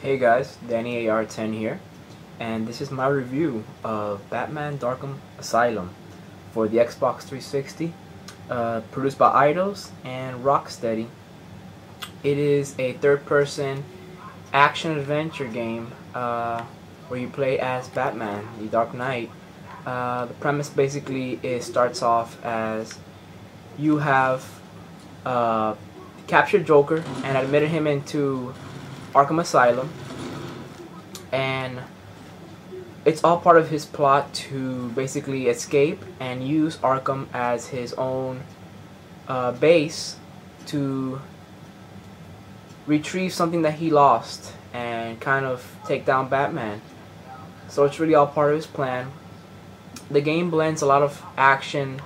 Hey guys, Danny AR10 here, and this is my review of Batman Arkham Asylum for the Xbox 360, produced by Eidos and Rocksteady. It is a third-person action-adventure game where you play as Batman, the Dark Knight. The premise basically starts off as you have captured Joker and admitted him into Arkham Asylum, and it's all part of his plot to basically escape and use Arkham as his own base to retrieve something that he lost and kind of take down Batman. So it's really all part of his plan. The game blends a lot of action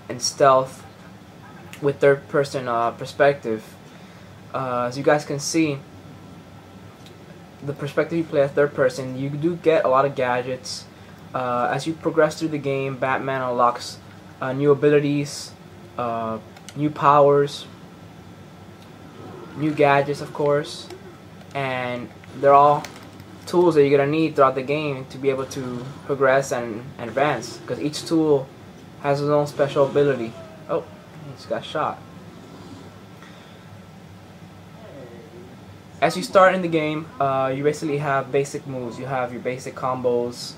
and stealth with third-person perspective. As you guys can see, the perspective you play as third person, you do get a lot of gadgets. As you progress through the game, Batman unlocks new abilities, new powers, new gadgets, of course, and they're all tools that you're gonna need throughout the game to be able to progress and advance, because each tool has its own special ability. Oh, he just got shot. As you start in the game, you basically have basic moves. You have your basic combos.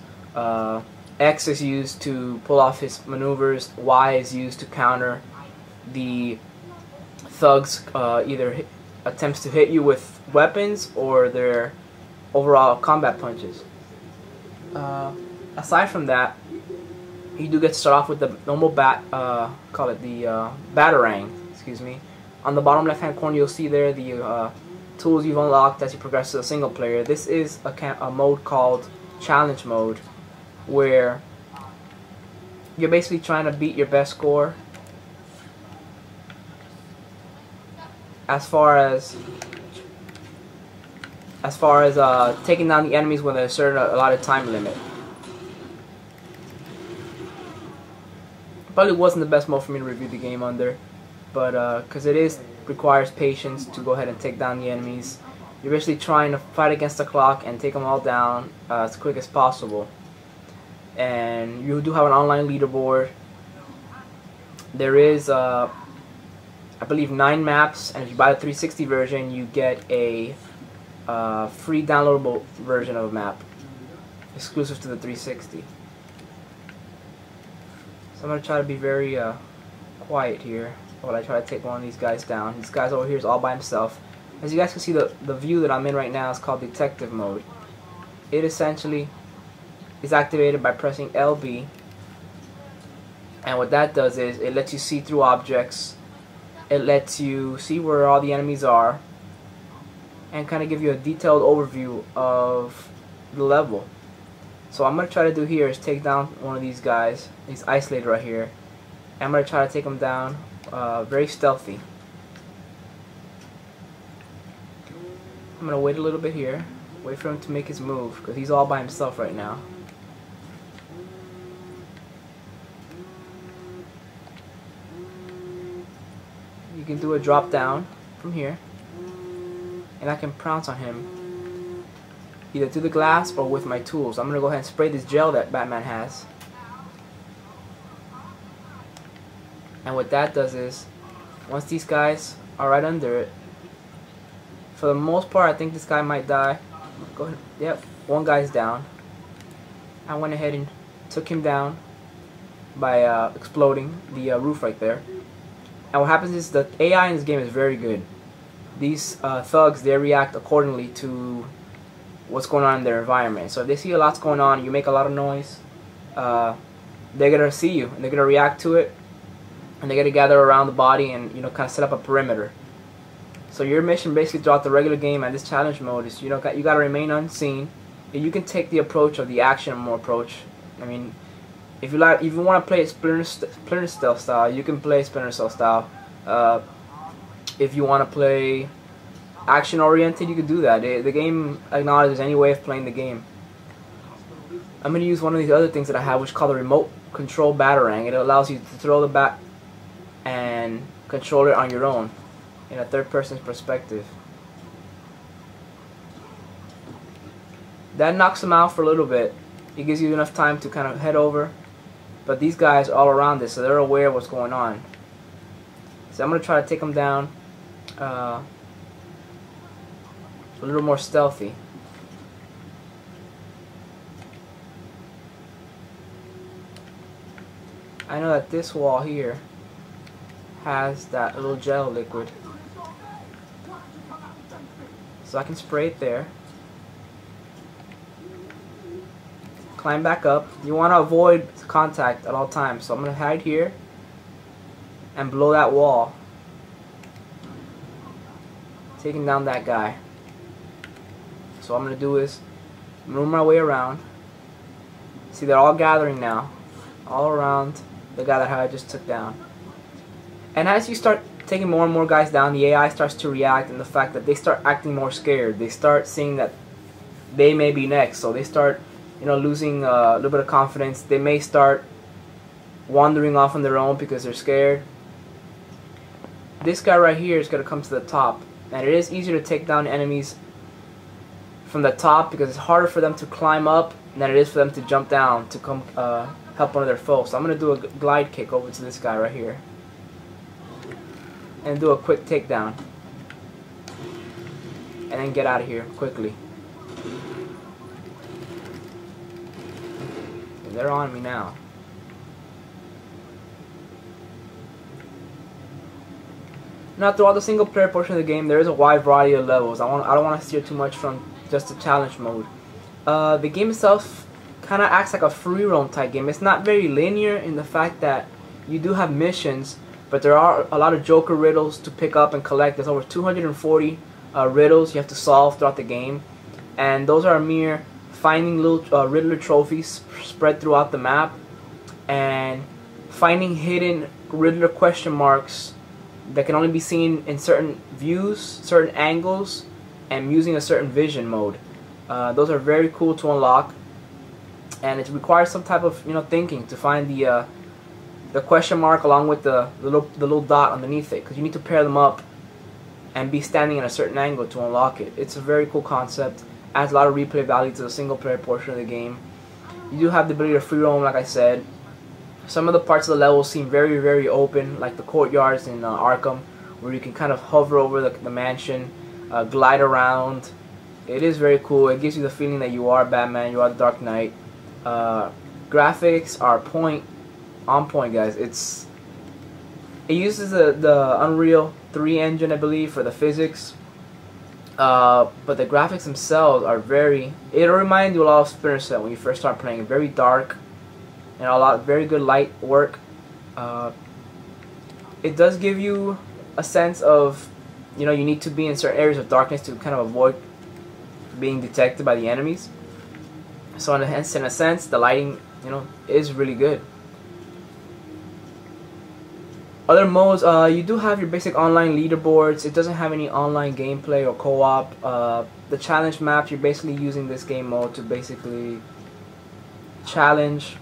X is used to pull off his maneuvers. Y is used to counter the thugs' either attempts to hit you with weapons or their overall combat punches. Aside from that, you do get to start off with the normal call it the batarang. Excuse me. On the bottom left-hand corner, you'll see there the tools you've unlocked as you progress to the single player. This is a mode called challenge mode, where you're basically trying to beat your best score as far as taking down the enemies with a certain allotted time limit. Probably wasn't the best mode for me to review the game under, but because it requires patience to go ahead and take down the enemies. You're basically trying to fight against the clock and take them all down as quick as possible. And you do have an online leaderboard. There is, I believe, 9 maps, and if you buy the 360 version, you get a free downloadable version of a map, exclusive to the 360. So I'm going to try to be very quiet here while I try to take one of these guys down. This guy's over here is all by himself. As you guys can see, the view that I'm in right now is called detective mode. It essentially is activated by pressing LB, and what that does is it lets you see through objects. It lets you see where all the enemies are and kind of give you a detailed overview of the level. So what I'm going to try to do here is take down one of these guys. He's isolated right here. And I'm going to try to take him down very stealthy. I'm going to wait a little bit here. Wait for him to make his move, because he's all by himself right now. You can do a drop down from here, and I can pounce on him either through the glass or with my tools. I'm going to go ahead and spray this gel that Batman has. And what that does is, once these guys are right under it, for the most part, I think this guy might die. Go ahead. Yep, one guy's down. I went ahead and took him down by exploding the roof right there. And what happens is the AI in this game is very good. These thugs, they react accordingly to what's going on in their environment. So if they see a lot's going on, you make a lot of noise, they're gonna see you and they're gonna react to it. And they got to gather around the body and kind of set up a perimeter. So your mission basically throughout the regular game and this challenge mode is you got to remain unseen. And you can take the approach of the action mode approach. I mean, if you want to play Splinter Cell style, you can play Splinter Cell style. If you want to play action oriented, you can do that. The game acknowledges any way of playing the game. I'm gonna use one of these other things that I have, which is called the remote control batarang. It allows you to throw the bat and control it on your own in a third person's perspective. That knocks him out for a little bit. It gives you enough time to kind of head over. But these guys are all around this, so they're aware of what's going on. So I'm going to try to take them down a little more stealthy. I know that this wall here has that little gel liquid, so I can spray it there. Climb back up. You want to avoid contact at all times, so I'm going to hide here and blow that wall, taking down that guy. So what I'm going to do is move my way around. See, they're all gathering now, all around the guy that I just took down. And as you start taking more and more guys down, the AI starts to react, and the fact that they start acting more scared. They start seeing that they may be next, so they start, you know, losing a little bit of confidence. They may start wandering off on their own because they're scared. This guy right here is going to come to the top, and it is easier to take down enemies from the top because it's harder for them to climb up than it is for them to jump down to come help one of their foes. So I'm going to do a glide kick over to this guy right here and do a quick takedown, and then get out of here quickly. And they're on me now. Now, throughout the single player portion of the game, there is a wide variety of levels. I don't want to steer too much from just the challenge mode. The game itself kind of acts like a free roam type game. It's not very linear in the fact that you do have missions, but there are a lot of Joker riddles to pick up and collect. There's over 240 riddles you have to solve throughout the game, and those are mere finding little Riddler trophies spread throughout the map, and finding hidden Riddler question marks that can only be seen in certain views, certain angles, and using a certain vision mode. Those are very cool to unlock, and it requires some type of, you know, thinking to find the question mark along with the little dot underneath it, because you need to pair them up and be standing in a certain angle to unlock it. It's a very cool concept. Adds a lot of replay value to the single player portion of the game. You do have the ability to free roam, like I said. Some of the parts of the level seem very, very open, like the courtyards in Arkham, where you can kind of hover over the mansion, glide around. It is very cool. It gives you the feeling that you are Batman, you are the Dark Knight. Graphics are on point, guys. It uses the Unreal 3 engine, I believe, for the physics. But the graphics themselves are it'll remind you a lot of Splinter Cell when you first start playing. Very dark, and very good light work. It does give you a sense of, you know, you need to be in certain areas of darkness to kind of avoid being detected by the enemies. So in a sense, the lighting, you know, is really good. Other modes, you do have your basic online leaderboards. It doesn't have any online gameplay or co-op. The challenge maps, you're basically using this game mode to basically challenge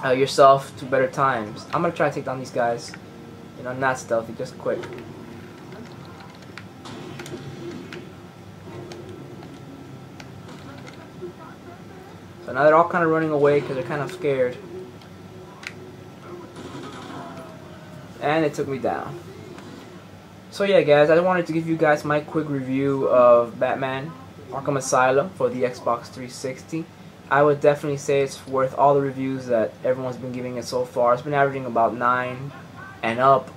yourself to better times. I'm gonna try to take down these guys, you know, not stealthy, just quick. So now they're all kind of running away because they're kind of scared. And it took me down. So yeah, guys, I wanted to give you guys my quick review of Batman Arkham Asylum for the Xbox 360. I would definitely say it's worth all the reviews that everyone's been giving it so far. It's been averaging about 9 and up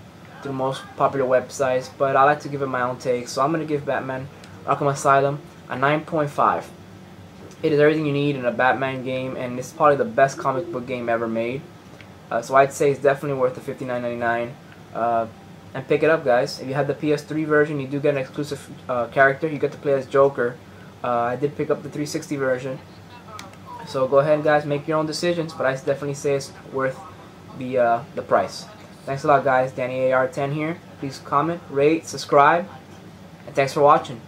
through most popular websites, but I like to give it my own take. So I'm going to give Batman Arkham Asylum a 9.5. It is everything you need in a Batman game, and it's probably the best comic book game ever made. So I'd say it's definitely worth the $59.99. And pick it up, guys. If you have the PS3 version, you do get an exclusive character. You get to play as Joker. I did pick up the 360 version. So go ahead, guys, make your own decisions. But I definitely say it's worth the price. Thanks a lot, guys. Danny AR10 here. Please comment, rate, subscribe, and thanks for watching.